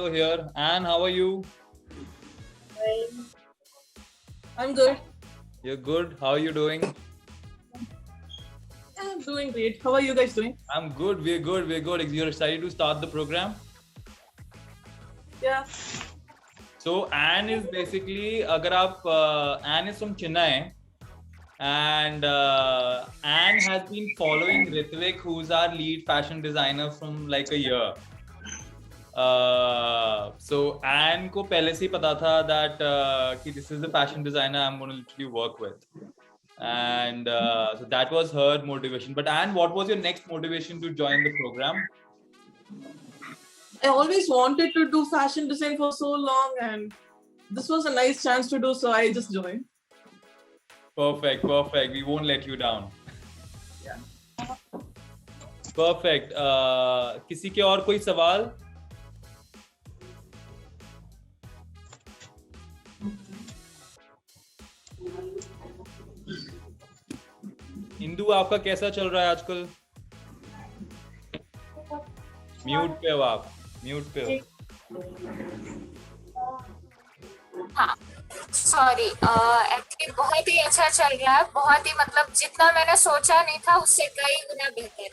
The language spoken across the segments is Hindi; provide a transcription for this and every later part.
also here. Anne, how are you? I'm good. You're good. How are you doing? I'm doing great. How are you guys doing? I'm good. We're good. We're good. You're excited to start the program? Yeah. So Anne is basically, Anne is from Chennai, and Anne has been following Ritvik, who's our lead fashion designer, from like a year. So Anne को पहले से ही पता था that कि this is the fashion designer I'm going to literally work with, and so that was her motivation. But Anne, what was your next motivation to join the program? I always wanted to do fashion design for so long, and this was a nice chance to do, so I just joined. Perfect. We won't let you down. Yeah. Perfect. किसी के और कोई सवाल? इंदु, आपका कैसा चल रहा है आजकल? म्यूट पे हो आप, म्यूट पे हो। हाँ, सॉरी, एक्चुअली बहुत ही अच्छा चल रहा है, बहुत ही, मतलब जितना मैंने सोचा नहीं था उससे कई गुना बेहतर।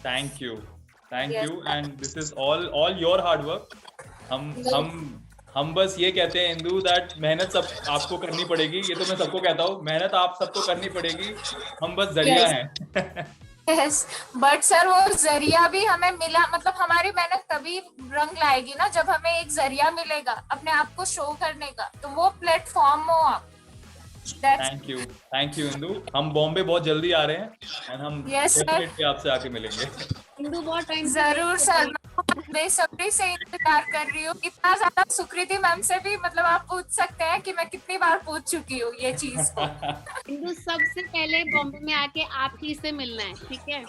Thank you and this is all your hard work. हम बस ये कहते हैं इंदु दैट मेहनत सब आपको करनी पड़ेगी। ये तो मैं सबको कहता हूँ, मेहनत आप सबको करनी पड़ेगी, हम बस जरिया हैं। यस, बट सर वो जरिया भी हमें मिला, मतलब हमारी मेहनत तभी रंग लाएगी ना जब हमें एक जरिया मिलेगा अपने आप को शो करने का, तो वो प्लेटफॉर्म हो आप। Thank you Indu. हम बॉम्बे बहुत जल्दी आ रहे हैं एंड हम डेफिनेटली आपसे आके मिलेंगे। इंदु बहुत टाइम जरूर सर, मैं बेसब्री से इंतजार कर रही हूँ। इतना ज्यादा सुकृति मैम से भी, मतलब आप पूछ सकते हैं कि मैं कितनी बार पूछ चुकी हूँ ये चीज को। इंदु, सबसे पहले बॉम्बे में आके आप ही से मिलना है, ठीक है?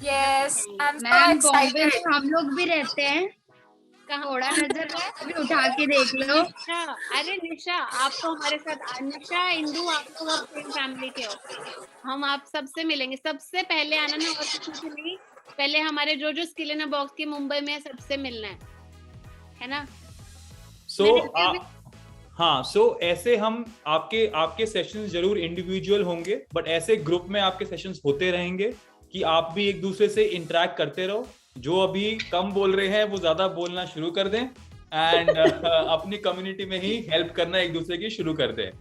यस मैम, बॉम्बे में हम लोग भी रहते हैं। कहाँ उड़ा नजर है, अभी उठा के देख लो। अरे निशा, आप तो हमारे साथ, निशा, इंदु, आप लोग अब सेम फैमिली के हो। हम आप सबसे मिलेंगे। सबसे पहले आना ना, और कुछ नहीं, पहले हमारे जो स्किल इन अ बॉक्स की मुंबई में सबसे मिलना है ना? सो ऐसे हम आपके सेशंस जरूर इंडिविजुअल होंगे, बट ऐसे ग्रुप में आपके सेशंस होते रहेंगे कि आप भी एक दूसरे से इंटरेक्ट करते रहो। जो अभी कम बोल रहे हैं वो ज्यादा बोलना शुरू कर दें एंड अपनी कम्युनिटी में ही हेल्प करना एक दूसरे की शुरू कर दें।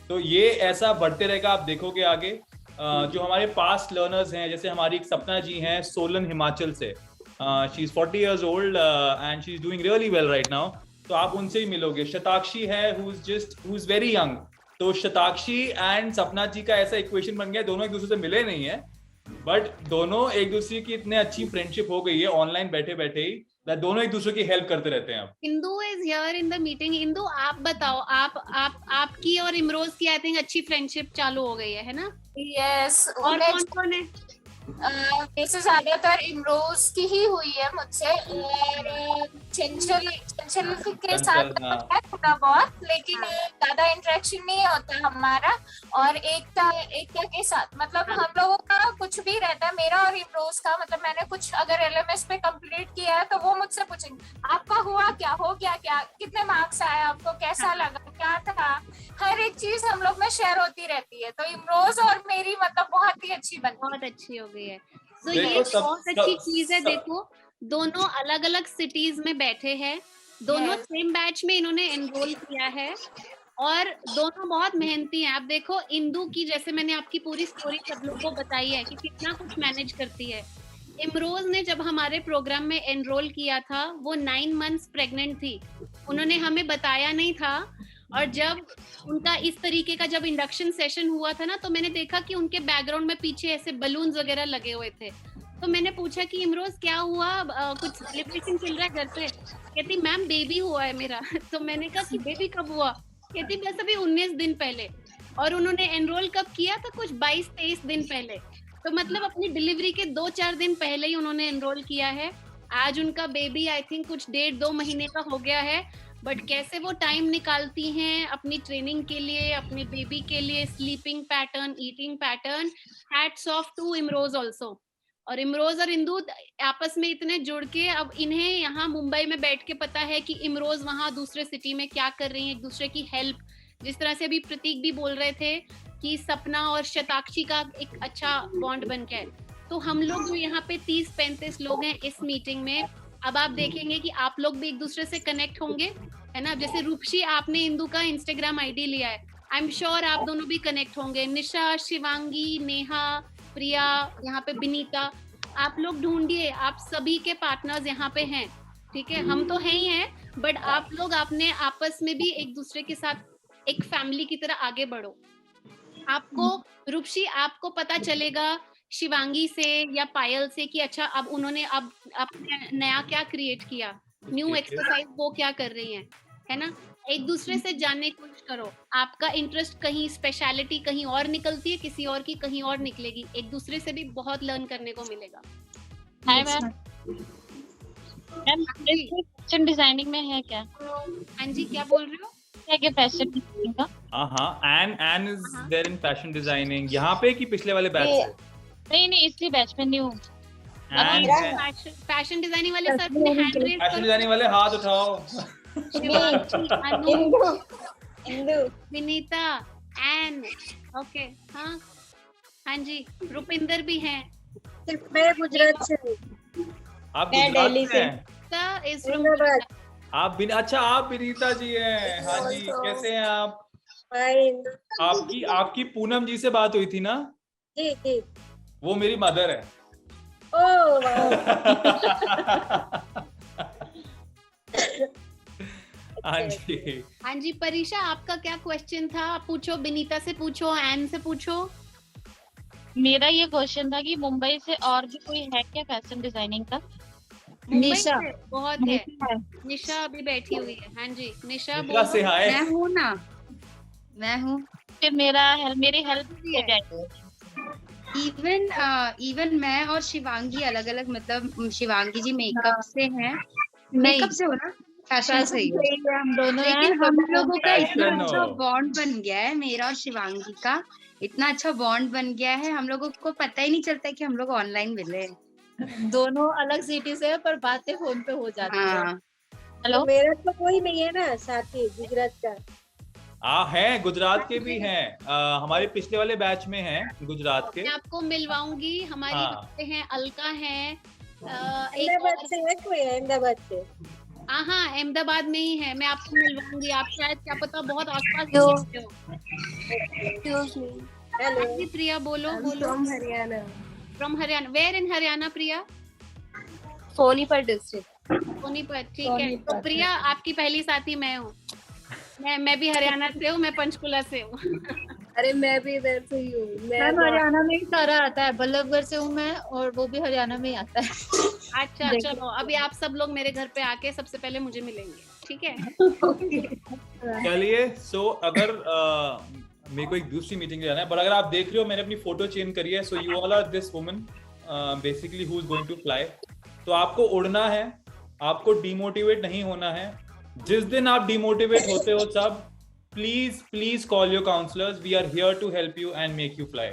तो ये ऐसा बढ़ते रहेगा, आप देखोगे आगे। जो हमारे पास्ट लर्नर्स हैं, जैसे हमारी एक सपना जी हैं सोलन हिमाचल से, she is 40 years old and she is doing really well right now, तो आप उनसे ही मिलोगे। शताक्षी है हु इज वेरी यंग, तो शताक्षी एंड सपना जी का ऐसा इक्वेशन बन गया, दोनों एक दूसरे से मिले नहीं है बट दोनों एक दूसरे की इतने अच्छी फ्रेंडशिप हो गई है ऑनलाइन बैठे बैठे ही, दोनों एक दूसरे की हेल्प करते रहते हैं। Indu is here in the meeting. Indu, आप बताओ, आपकी और इमरोज की आई थिंक अच्छी फ्रेंडशिप चालू हो गई है ना? यस, और कौन है? वैसे ज्यादातर इमरोज की ही हुई है मुझसे, और चंचल के साथ है थोड़ा बहुत, लेकिन ज्यादा इंटरेक्शन नहीं होता हमारा। और एकता के साथ, मतलब हम लोगों का कुछ भी रहता है, मेरा और इमरोज का, मतलब मैंने कुछ अगर LMS पे कंप्लीट किया है तो वो मुझसे पूछेंगे आपका हुआ क्या, हो गया क्या, कितने मार्क्स आए आपको, कैसा लगा, क्या था, हर एक चीज हम लोग में शेयर होती रहती है। तो इमरोज और मेरी मतलब बहुत ही अच्छी बनती, बहुत अच्छी हो गई है। तो ये बहुत अच्छी चीज है। देखो, दोनों अलग अलग सिटीज में बैठे हैं, दोनों सेम बैच में इन्होंने एनरोल किया है और दोनों बहुत मेहनती हैं। आप देखो, इंदु की, जैसे मैंने आपकी पूरी स्टोरी सब लोगों को बताई है कि कितना कुछ मैनेज करती है। इमरोज ने जब हमारे प्रोग्राम में एनरोल किया था, वो 9 months प्रेग्नेंट थी, उन्होंने हमें बताया नहीं था। और जब उनका इस तरीके का जब इंडक्शन सेशन हुआ था ना, तो मैंने देखा कि उनके बैकग्राउंड में पीछे ऐसे बलून्स वगैरह लगे हुए थे। तो मैंने पूछा कि इमरोज क्या हुआ, कुछ सेलिब्रेशन चल रहा है घर पे? कहती मैम बेबी हुआ है मेरा। तो मैंने कहा कि बेबी कब हुआ? कहती बस अभी 19 दिन पहले। और उन्होंने एनरोल कब किया था? कुछ 22-23 दिन पहले। तो मतलब अपनी डिलीवरी के 2-4 दिन पहले ही उन्होंने एनरोल किया है। आज उनका बेबी आई थिंक कुछ 1.5-2 महीने का हो गया है। बट कैसे वो टाइम निकालती हैं अपनी ट्रेनिंग के लिए, अपने बेबी के लिए, sleeping pattern, eating pattern, hats off to Imroz also. और इमरोज और इंदु आपस में इतने जुड़ के अब इन्हें यहाँ मुंबई में बैठ के पता है कि इमरोज वहाँ दूसरे सिटी में क्या कर रही है, एक दूसरे की हेल्प, जिस तरह से अभी प्रतीक भी बोल रहे थे कि सपना और शताक्षी का एक अच्छा बॉन्ड बन के है। तो हम लोग जो यहाँ पे 30-35 लोग हैं इस मीटिंग में, अब आप देखेंगे कि आप लोग भी एक दूसरे से कनेक्ट होंगे, है ना। जैसे रूपशी, आपने इंदु का इंस्टाग्राम आईडी लिया है, आई एम श्योर आप दोनों भी कनेक्ट होंगे। निशा, शिवांगी, नेहा, प्रिया, यहाँ पे बिनीता, आप लोग ढूंढिए, आप सभी के पार्टनर्स यहाँ पे हैं, ठीक है। हम तो हैं ही हैं, बट आप लोग अपने आपस में भी एक दूसरे के साथ एक फैमिली की तरह आगे बढ़ो। आपको रूपशी, आपको पता चलेगा शिवांगी से या पायल से कि अच्छा अब उन्होंने अब नया क्या क्रिएट किया, न्यू एक्सरसाइज वो क्या कर रही हैं, है ना। एक दूसरे से जानने की कोशिश करो। आपका इंटरेस्ट कहीं, स्पेशलिटी कहीं और निकलती है, किसी और की कहीं और निकलेगी। एक दूसरे से भी बहुत लर्न करने को मिलेगा। हाय मैम, फैशन डिजाइनिंग में है क्या? हाँ जी, क्या बोल रहे हो? क्या फैशन डिजाइनिंग का? An is there in fashion designing, यहाँ पे कि पिछले वाले बैच से? नहीं, इसी बैच में न्यू। फैशन डिजाइनिंग वाले सर ने हैंड रेज, फैशन डिजाइनिंग वाले हाथ उठाओ। इंदु, विनीता, एन, ओके, हाँ हाँ जी, रुपिंदर भी हैं। मैं गुजरात से हूँ। आप गुजरात से हैं? आप अच्छा, आप विनीता जी हैं। हाँ जी, कैसे हैं आप? आपकी पूनम जी से बात हुई थी ना? जी जी, वो मेरी मदर है। ओह हाँ जी, हाँ जी। परीक्षा, आपका क्या क्वेश्चन था? पूछो, बिनीता से पूछो, एन से पूछो। मेरा ये क्वेश्चन था कि मुंबई से और भी कोई है क्या फैशन डिजाइनिंग का? निशा बहुत है, निशा अभी बैठी हुई है। हाँ जी, निशा से हाय। मैं हूँ ना, मैं हूँ। फिर मेरी हेल्प भी है। इवन मैं और शिवांगी अलग अलग, मतलब शिवांगी जी मेकअप से हैं, मेकअप से हो ना, फैशन से ही हम दोनों, लेकिन हम लोगों का इतना अच्छा बॉन्ड बन गया है, मेरा और शिवांगी का इतना अच्छा बॉन्ड बन गया है, हम लोगों को पता ही नहीं चलता कि हम लोग ऑनलाइन मिले। दोनों अलग सिटी से है पर बातें फोन पे हो जाती है। हेलो, तो मेरा तो कोई नहीं है ना साथी गुजरात का। हैं, गुजरात के भी हैं। हमारे पिछले वाले बैच में हैं गुजरात के। मैं आपको मिलवाऊंगी। हमारी हैं, अलका हैं, अहमदाबाद से है कोई? अहमदाबाद से? हाँ, अहमदाबाद में ही है। मैं आपको मिलवाऊंगी। आप शायद क्या पता बहुत आसपास हो। हेलो प्रिया, बोलो। From Haryana. Where in Haryana Priya? Sonipat district. Sonipat, ठीक है। तो प्रिया, आपकी पहली साथी मैं हूँ। मैं भी हरियाणा से हूँ, मैं पंचकुला से हूँ। अरे मैं भी इधर से ही हूँ। मैं हरियाणा में ही सारा आता है, बल्लभगढ़ से हूँ मैं, और वो भी हरियाणा में ही आता है। अच्छा, चलो अभी आप सब लोग मेरे घर पे आके सबसे पहले मुझे मिलेंगे, ठीक है? चलिए, सो अगर मेरे को एक दूसरी मीटिंग जाना है, पर अगर आप देख रहे हो मैंने अपनी फोटो चेंज करी है, so you all are this woman basically who is going to fly. तो आपको उड़ना है, आपको डिमोटिवेट नहीं होना है। जिस दिन आप डिमोटिवेट होते हो सब, please call your counsellors, we are here to help you and make you fly.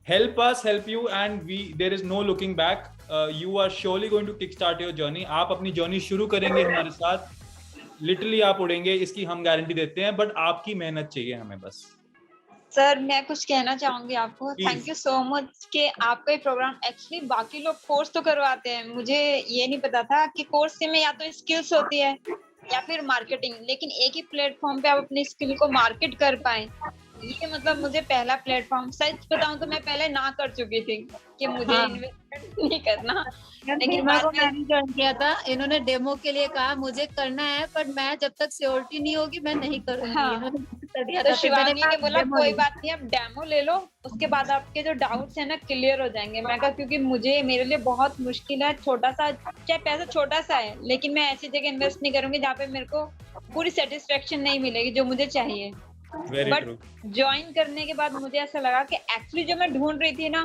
Help us help you, and there is no looking back. You are surely going to kick start your journey. आप अपनी जर्नी शुरू करेंगे हमारे साथ, लिटरली आप उड़ेंगे, इसकी हम गारंटी देते हैं, बट आपकी मेहनत चाहिए हमें बस। सर, मैं कुछ कहना चाहूंगी आपको। थैंक यू सो मच कि आपका ये प्रोग्राम, एक्चुअली बाकी लोग कोर्स तो करवाते हैं, मुझे ये नहीं पता था कि कोर्स में या तो स्किल्स होती है या फिर मार्केटिंग, लेकिन एक ही प्लेटफॉर्म पे आप अपनी स्किल को मार्केट कर पाए, ये मतलब मुझे पहला प्लेटफॉर्म। सच बताऊं तो मैं पहले ना कर चुकी थी कि मुझे इन्वेस्टमेंट नहीं करना, लेकिन मैंने ज्वाइन किया था। इन्होंने डेमो के लिए कहा मुझे करना है, पर मैं जब तक सिक्योरिटी नहीं होगी मैं नहीं करूंगी। हाँ। तो शिवानी ने बोला कोई बात नहीं, आप डेमो ले लो, उसके बाद आपके जो डाउट्स है ना क्लियर हो जाएंगे। मैं कहा क्योंकि मेरे लिए बहुत मुश्किल है, छोटा सा, चाहे पैसा छोटा सा है, लेकिन मैं ऐसी जगह इन्वेस्ट नहीं करूंगी जहाँ पे मेरे को पूरी सेटिस्फेक्शन नहीं मिलेगी जो मुझे चाहिए। बट ज्वाइन करने के बाद मुझे ऐसा लगा कि एक्चुअली जो मैं ढूंढ रही थी ना,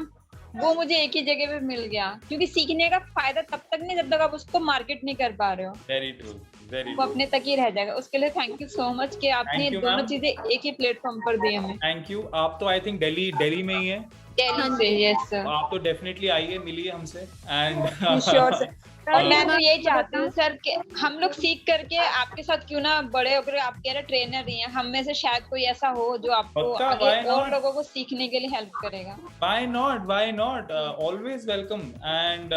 वो मुझे एक ही जगह पे मिल गया। क्योंकि सीखने का फायदा तब तक नहीं जब तक आप उसको मार्केट नहीं कर पा रहे हो। वेरी ट्रू, वेरी वो अपने तक ही रह जाएगा। उसके लिए थैंक यू सो मच कि आपने दोनों चीजें एक ही प्लेटफॉर्म पर दी हमें। Thank you. आप तो आई थिंक दिल्ली में ही है, दिल्ली से। यस सर, आप तो डेफिनेटली आइए, मिलिए हमसे एंड श्योर सर। और मैं तो ये चाहती हूँ सर कि हम लोग सीख करके आपके साथ क्यों ना बड़े होकर, आप कह रहे ट्रेनर ही हैं, हम में से शायद कोई ऐसा हो जो आपको पक्का, आगे why और not? लोगों को सीखने के लिए हेल्प करेगा। Why not, always welcome. And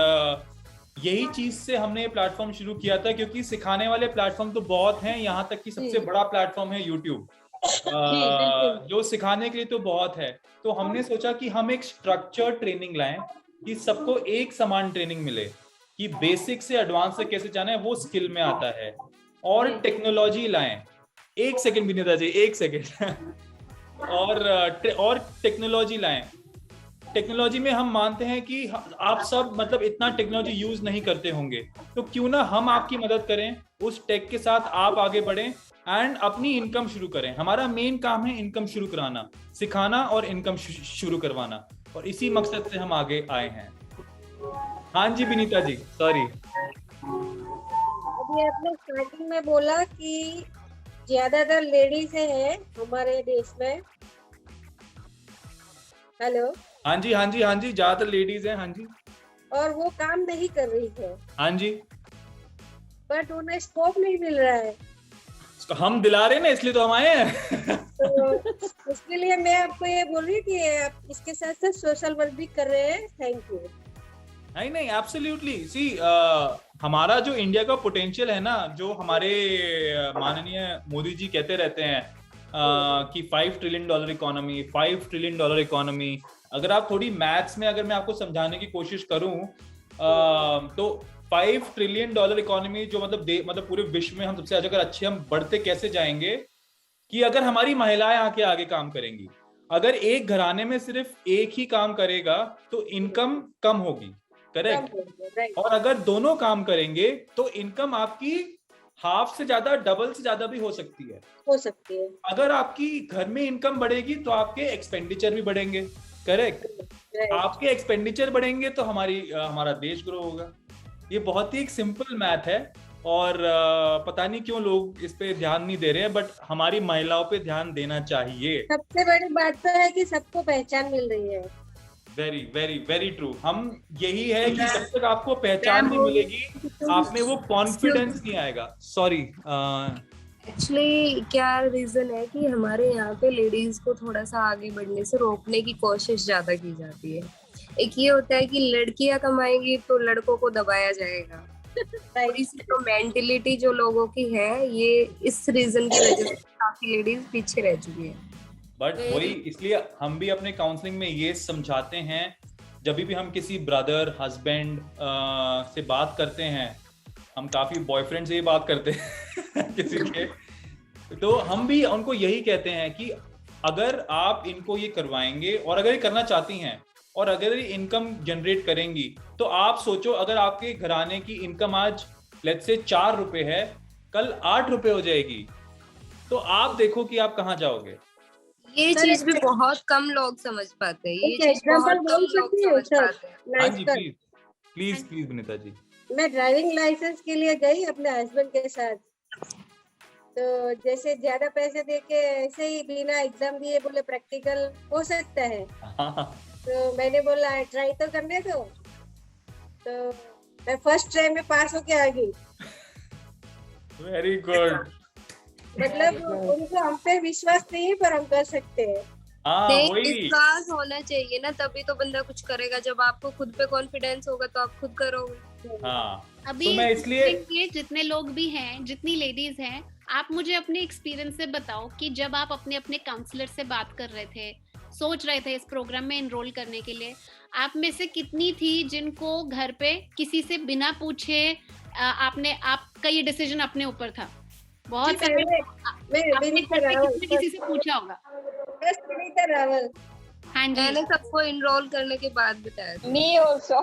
यही चीज से हमने ये प्लेटफॉर्म शुरू किया था, क्योंकि सिखाने वाले प्लेटफॉर्म तो बहुत हैं, यहाँ तक कि सबसे बड़ा प्लेटफॉर्म है यूट्यूब, जो सिखाने के लिए तो बहुत है। तो हमने सोचा कि हम एक स्ट्रक्चर्ड ट्रेनिंग लाएं कि सबको एक समान ट्रेनिंग मिले, कि बेसिक से एडवांस से कैसे जाना है वो स्किल में आता है। और टेक्नोलॉजी लाएं, एक सेकंड विनीता जी, एक सेकंड और टेक्नोलॉजी लाएं। टेक्नोलॉजी में हम मानते हैं कि आप सब मतलब इतना टेक्नोलॉजी यूज नहीं करते होंगे, तो क्यों ना हम आपकी मदद करें, उस टेक के साथ आप आगे बढ़ें एंड अपनी इनकम शुरू करें। हमारा मेन काम है इनकम शुरू कराना, सिखाना और इनकम शुरू करवाना, और इसी मकसद से हम आगे आए हैं। हाँ जी विनीता जी, सॉरी। अभी आपने स्टार्टिंग में बोला कि ज्यादातर लेडीज हैं हमारे देश में। हेलो। हाँ जी हाँ जी हाँ जी, ज्यादातर लेडीज हैं। हाँ जी। और वो काम नहीं कर रही है। हाँ जी। बट उन्हें स्कोप नहीं मिल रहा है। तो हम दिला रहे हैं ना, इसलिए तो हम आए हैं। तो उसके लिए मैं आपको ये बोल रही कि आप इसके साथ साथ सोशल वर्क भी कर रहे हैं। Thank you. नहीं, एब्सोल्युटली। सी, हमारा जो इंडिया का पोटेंशियल है ना, जो हमारे माननीय मोदी जी कहते रहते हैं कि $5 ट्रिलियन इकोनॉमी, $5 ट्रिलियन इकोनॉमी। अगर आप थोड़ी मैथ्स में अगर मैं आपको समझाने की कोशिश करूं तो $5 ट्रिलियन इकोनॉमी जो मतलब पूरे विश्व में हम सबसे अगर अच्छे हम बढ़ते कैसे जाएंगे, कि अगर हमारी महिलाएं आगे काम करेंगी। अगर एक घराने में सिर्फ एक ही काम करेगा तो इनकम कम होगी, करेक्ट। और अगर दोनों काम करेंगे तो इनकम आपकी हाफ से ज्यादा, डबल से ज्यादा भी हो सकती है। अगर आपकी घर में इनकम बढ़ेगी तो आपके एक्सपेंडिचर भी बढ़ेंगे, करेक्ट। आपके एक्सपेंडिचर बढ़ेंगे तो हमारा देश ग्रो होगा। ये बहुत ही एक सिंपल मैथ है, और पता नहीं क्यों लोग इस पे ध्यान नहीं दे रहे हैं, बट हमारी महिलाओं पे ध्यान देना चाहिए। सबसे बड़ी बात तो है कि सबको पहचान मिल रही है। Very very very true. हम यही है कि जब तक आपको पहचान नहीं मिलेगी, आप में वो कॉन्फिडेंस नहीं आएगा। सॉरी, एक्चुअली क्या रीजन है कि हमारे यहाँ पे लेडीज को थोड़ा सा आगे बढ़ने से रोकने की कोशिश ज्यादा की जाती है। एक ये होता है कि लड़कियां कमाएंगी तो लड़कों को दबाया जाएगा। इसी तो मेंटेलिटी जो लोगों की है, ये इस रीजन की वजह से काफी लेडीज पीछे रह चुकी है। बट वही, इसलिए हम भी अपने काउंसलिंग में ये समझाते हैं, जब भी हम किसी ब्रदर हस्बैंड से बात करते हैं, हम काफी बॉयफ्रेंड से ही बात करते हैं किसी के, तो हम भी उनको यही कहते हैं कि अगर आप इनको ये करवाएंगे और अगर ये करना चाहती हैं और अगर ये इनकम जनरेट करेंगी, तो आप सोचो अगर आपके घराने की इनकम आज लेट्स से ₹4 है, कल ₹8 हो जाएगी, तो आप देखो कि आप कहाँ जाओगे। ये चीज भी बहुत कम लोग समझ पाते हैं। ये चीज बहुत कम लोग समझ पाते हैं। हाँ जी, प्लीज विनीता जी। मैं ड्राइविंग लाइसेंस के लिए गई अपने हस्बैंड के साथ, तो जैसे ज्यादा पैसे देके ऐसे ही बिना एग्जाम दिए बोले प्रैक्टिकल हो सकता है। तो मैंने बोला ट्राई तो करने दो, तो मैं फर्स्ट ट्राई में पास होके आ गई। Very good. मतलब उनको हम पे विश्वास नहीं है, पर हम कर सकते हैं। विश्वास होना चाहिए ना, तभी तो बंदा कुछ करेगा। जब आपको खुद पे कॉन्फिडेंस होगा तो आप खुद करोगे। अभी तो मैं इसलिए जितने लोग भी हैं, जितनी लेडीज हैं, आप मुझे अपने एक्सपीरियंस से बताओ कि जब आप अपने अपने काउंसलर से बात कर रहे थे, सोच रहे थे इस प्रोग्राम में एनरोल करने के लिए, आप में से कितनी थी जिनको घर पे किसी से बिना पूछे आपका ये डिसीजन अपने ऊपर था? बहुत सारे आपने किसी से पूछा होगा। हाँ जी, मैंने सबको एनरोल करने के बाद बताया। Me also.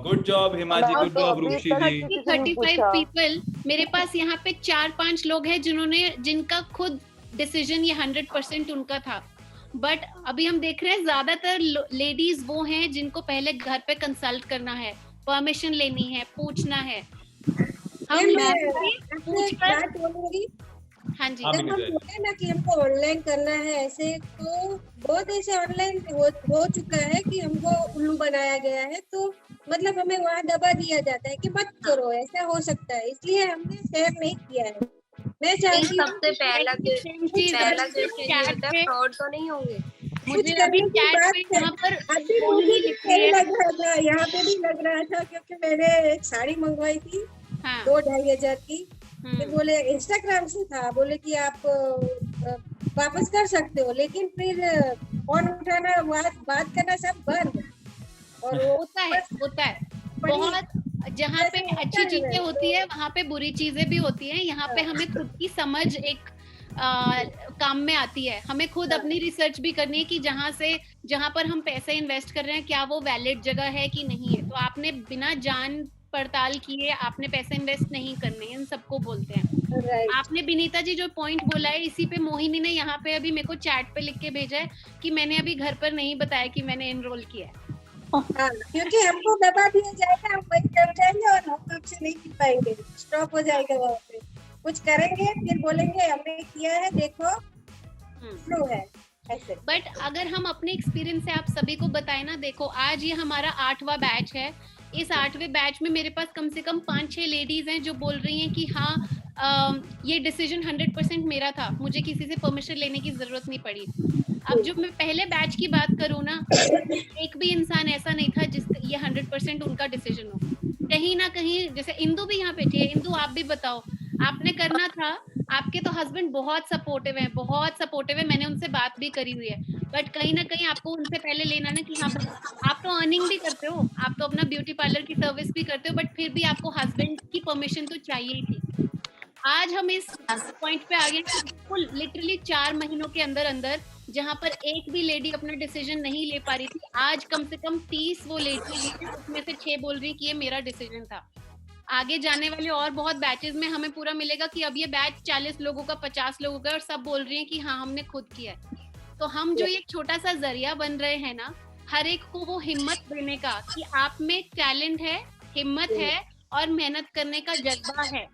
Good job Himaji, good job Roopsi ji. 35 people, मेरे पास यहाँ पे 4-5 लोग हैं जिनका खुद डिसीजन ये 100% उनका था। बट अभी हम देख रहे हैं ज्यादातर लेडीज वो हैं जिनको पहले घर पे कंसल्ट करना है, परमिशन लेनी है, पूछना है। हम हाँ जी, जब हम बोले ना कि हमको ऑनलाइन करना है ऐसे, तो बहुत ऐसे ऑनलाइन हो चुका है कि हमको उल्लू बनाया गया है, तो मतलब हमें वहाँ दबा दिया जाता है कि मत करो, ऐसा हो सकता है, इसलिए हमने शेयर नहीं किया है। मैं चाहती हूँ सबसे पहला क्वेश्चन होता है फ्रॉड तो नहीं होंगे। कुछ करने की बात है। अभी मुझे भी लग रहा था, यहाँ पे भी लग रहा था, क्योंकि मैंने एक साड़ी मंगवाई थी 2-2.5 हजार की। फिर बोले इंस्टाग्राम से था, बोले कि आप वापस कर सकते हो, लेकिन फिर फोन उठाना, बात करना सब बंद। और होता है बहुत, जहाँ पे अच्छी चीजें होती है वहाँ पे बुरी चीजें भी होती हैं। यहाँ पे हमें खुद की समझ एक काम में आती है। हमें खुद अपनी रिसर्च भी करनी है कि जहाँ पर हम पैसे इन्वेस्ट कर रहे हैं क्या वो वैलिड जगह है कि नहीं है। तो आपने बिना जान पड़ताल किए आपने पैसे इन्वेस्ट नहीं करने, इन सबको बोलते हैं। आपने विनीता जी जो पॉइंट बोला है, इसी पे मोहिनी ने यहाँ पे अभी मेरे को चैट पे लिख के भेजा है कि मैंने अभी घर पर नहीं बताया कि मैंने एनरोल किया है। हाँ, क्योंकि हमको दबा दिया जाएगा, हम वही कर जाएंगे और हम आपसे नहीं कर पाएंगे, स्टॉप हो जाएगा वहाँ पे। कुछ करेंगे फिर बोलेंगे हमने किया है, देखो फ्लो है ऐसे। बट अगर हम अपने एक्सपीरियंस से आप सभी को बताएं ना, देखो आज ये हमारा 8वां बैच है। इस 8वें बैच में मेरे पास कम से कम 5-6 लेडीज हैं जो बोल रही हैं कि हाँ ये डिसीजन 100% मेरा था, मुझे किसी से परमिशन लेने की जरूरत नहीं पड़ी। अब जो मैं पहले बैच की बात करूँ ना, एक भी इंसान ऐसा नहीं था जिसका ये 100% उनका डिसीजन हो। कहीं ना कहीं, जैसे इंदु भी यहाँ बैठी है, इंदु आप भी बताओ, आपने करना था, आपके तो हस्बैंड बहुत सपोर्टिव है, मैंने उनसे बात भी करी हुई है। बट कहीं ना कहीं आपको उनसे पहले लेना ना कि हाँ आप तो अर्निंग भी करते हो, आप तो अपना ब्यूटी पार्लर की सर्विस भी करते हो, बट फिर भी आपको हस्बैंड की परमिशन तो चाहिए ही थी। आज हम इस पॉइंट पे आ गए बिल्कुल लिटरली 4 महीनों के अंदर जहाँ पर एक भी लेडी अपना डिसीजन नहीं ले पा रही थी, आज कम से कम 30 वो लेडी, उसमें से 6 बोल रही कि ये मेरा डिसीजन था। आगे जाने वाले और बहुत बैचेस में हमें पूरा मिलेगा कि अब ये बैच 40 लोगों का, 50 लोगों का, और सब बोल रही हैं कि हाँ हमने खुद किया है। तो हम जो ये छोटा सा जरिया बन रहे हैं ना, हर एक को वो हिम्मत देने का कि आप में टैलेंट है, हिम्मत है और मेहनत करने का जज्बा है,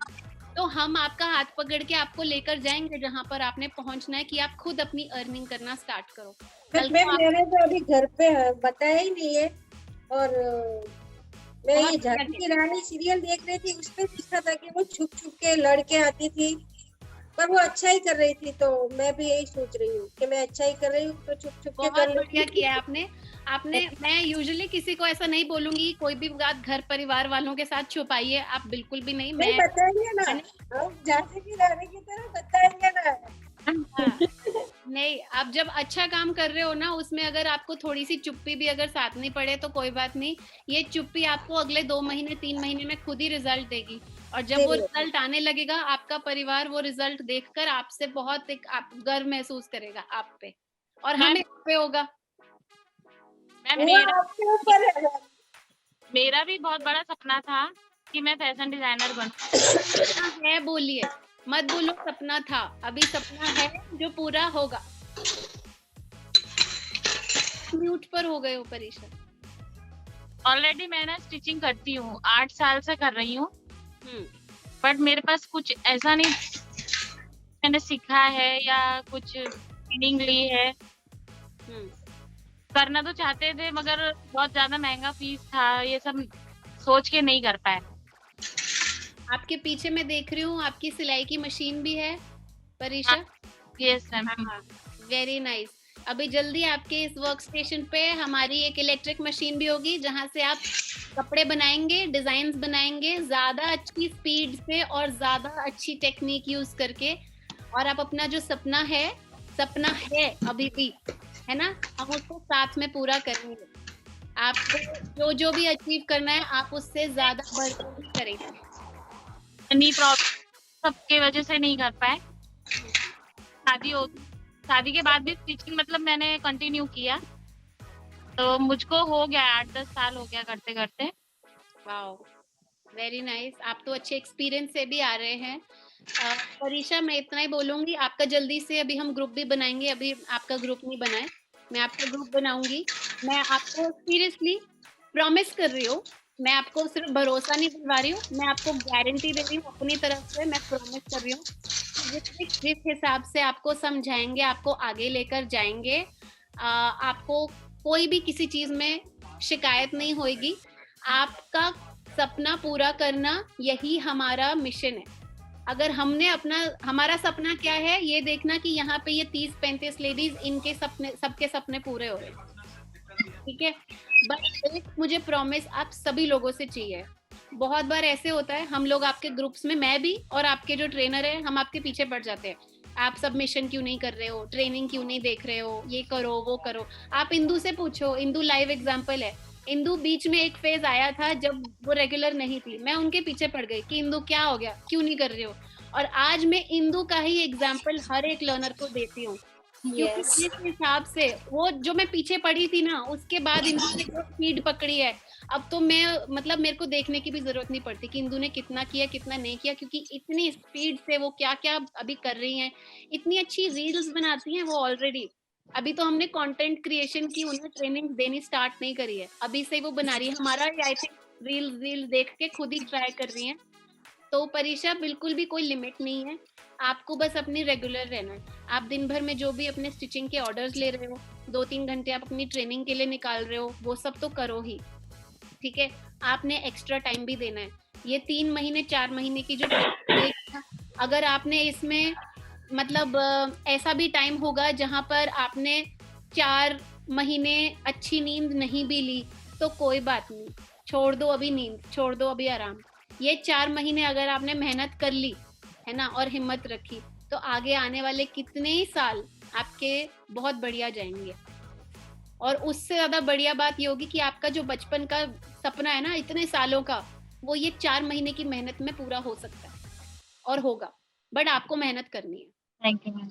तो हम आपका हाथ पकड़ के आपको लेकर जाएंगे जहाँ पर आपने पहुँचना है कि आप खुद अपनी अर्निंग करना स्टार्ट करो। मैंने तो अभी घर पे बताया ही नहीं है, और मैं ये झांसी की रानी सीरियल देख रही थी, उसमें दिखा था कि वो छुप छुप के लड़के आती थी, पर वो अच्छा ही कर रही थी। तो मैं भी यही सोच रही हूँ कि मैं अच्छा ही कर रही हूँ, तो छुप छुप के कर रही हूँ। बढ़िया किया आपने मैं यूजुअली किसी को ऐसा नहीं बोलूंगी, कोई भी बात घर परिवार वालों के साथ छुपाइए, आप बिल्कुल भी नहीं। मैं बताएंगे ना, हम झांसी की रानी की तरह बताएंगे ना। नहीं, आप जब अच्छा काम कर रहे हो ना, उसमें अगर आपको थोड़ी सी चुप्पी भी अगर साथ नहीं पड़े तो कोई बात नहीं, ये चुप्पी आपको अगले 2 महीने 3 महीने में खुद ही रिजल्ट देगी। और जब वो रिजल्ट आने लगेगा, आपका परिवार वो रिजल्ट देखकर आपसे बहुत एक गर्व महसूस करेगा आप पे, और हमें पे होगा। मेरा भी बहुत बड़ा सपना था कि मैं फैशन डिजाइनर बनूं। है, बोलिए मत बोलो सपना था, अभी सपना है जो पूरा होगा। म्यूट पर हो गए हो परीक्षा। ऑलरेडी मैं ना स्टिचिंग करती हूँ, 8 साल से कर रही हूँ, बट मेरे पास कुछ ऐसा नहीं मैंने सीखा है या कुछ ट्रेनिंग ली है। करना तो चाहते थे मगर बहुत ज्यादा महंगा फीस था, ये सब सोच के नहीं कर पाए। आपके पीछे मैं देख रही हूँ आपकी सिलाई की मशीन भी है परीक्षा। Yes ma'am. Very nice. अभी जल्दी आपके इस वर्क स्टेशन पे हमारी एक इलेक्ट्रिक मशीन भी होगी, जहाँ से आप कपड़े बनाएंगे, डिजाइन्स बनाएंगे ज्यादा अच्छी स्पीड से और ज्यादा अच्छी टेक्निक यूज करके, और आप अपना जो सपना है अभी भी है ना, हम उसको साथ में पूरा करेंगे। आपको जो भी अचीव करना है आप उससे ज्यादा बढ़कर करेंगे। नहीं, प्रॉब्लम सबके वजह से नहीं कर पाए। शादी के बाद भी स्टिचिंग मतलब मैंने कंटिन्यू किया, तो मुझको हो गया 8-10 साल हो गया करते करते। Wow, very nice. आप तो अच्छे एक्सपीरियंस से भी आ रहे हैं। परीक्षा, मैं इतना ही बोलूंगी, आपका जल्दी से अभी हम ग्रुप भी बनाएंगे, अभी आपका ग्रुप नहीं बना है, मैं आपका ग्रुप बनाऊंगी। मैं आपको सीरियसली प्रॉमिस कर रही हूँ, मैं आपको सिर्फ भरोसा नहीं दिलवा रही हूँ, मैं आपको गारंटी दे रही हूँ अपनी तरफ से, मैं प्रॉमिस कर रही हूँ जिस हिसाब से आपको समझाएंगे, आपको आगे लेकर जाएंगे, आपको कोई भी किसी चीज में शिकायत नहीं होगी। आपका सपना पूरा करना यही हमारा मिशन है। अगर हमने हमारा सपना क्या है, ये देखना कि यहाँ पे ये 30-35 लेडीज, इनके सपने, सबके सपने पूरे हो रहे हैं, ठीक है। बस एक मुझे प्रॉमिस आप सभी लोगों से चाहिए। बहुत बार ऐसे होता है, हम लोग आपके ग्रुप्स में, मैं भी और आपके जो ट्रेनर है, हम आपके पीछे पड़ जाते हैं। आप सबमिशन क्यों नहीं कर रहे हो, ट्रेनिंग क्यों नहीं देख रहे हो, ये करो वो करो। आप इंदू से पूछो, इंदू लाइव एग्जांपल है। इंदू बीच में एक फेज आया था जब वो रेगुलर नहीं थी, मैं उनके पीछे पड़ गई कि इंदू क्या हो गया, क्यों नहीं कर रहे हो। और आज मैं इंदू का ही एग्जांपल हर एक लर्नर को देती हूँ, क्योंकि जिस हिसाब से वो जो मैं पीछे पड़ी थी ना, उसके बाद इंदू ने जो स्पीड पकड़ी है, अब तो मैं मतलब मेरे को देखने की भी जरूरत नहीं पड़ती कि इंदू ने कितना किया कितना नहीं किया, क्योंकि इतनी स्पीड से वो क्या क्या अभी कर रही हैं। इतनी अच्छी रील्स बनाती हैं वो ऑलरेडी। अभी तो हमने कंटेंट क्रिएशन की उन्हें ट्रेनिंग देनी स्टार्ट नहीं करी है, अभी से वो बना रही है। हमारा आई थिंक रील्स देख के खुद ही ट्राई कर रही हैं। तो परीक्षा बिल्कुल भी कोई लिमिट नहीं है, आपको बस अपनी रेगुलर रहना है। आप दिन भर में जो भी अपने स्टिचिंग के ऑर्डर्स ले रहे हो, 2-3 घंटे आप अपनी ट्रेनिंग के लिए निकाल रहे हो, वो सब तो करो ही, ठीक है। आपने एक्स्ट्रा टाइम भी देना है। ये 3 महीने 4 महीने की जो अगर आपने इसमें मतलब ऐसा भी टाइम होगा जहां पर आपने 4 महीने अच्छी नींद नहीं भी ली, तो कोई बात नहीं, छोड़ दो अभी नींद, छोड़ दो अभी आराम। ये 4 महीने अगर आपने मेहनत कर ली है ना, और हिम्मत रखी, तो आगे आने वाले कितने ही साल आपके बहुत बढ़िया जाएंगे। और उससे ज्यादा बढ़िया बात ये होगी कि आपका जो बचपन का सपना है ना, इतने सालों का, वो ये 4 महीने की मेहनत में पूरा हो सकता है और होगा, बट आपको मेहनत करनी है। Thank you ma'am.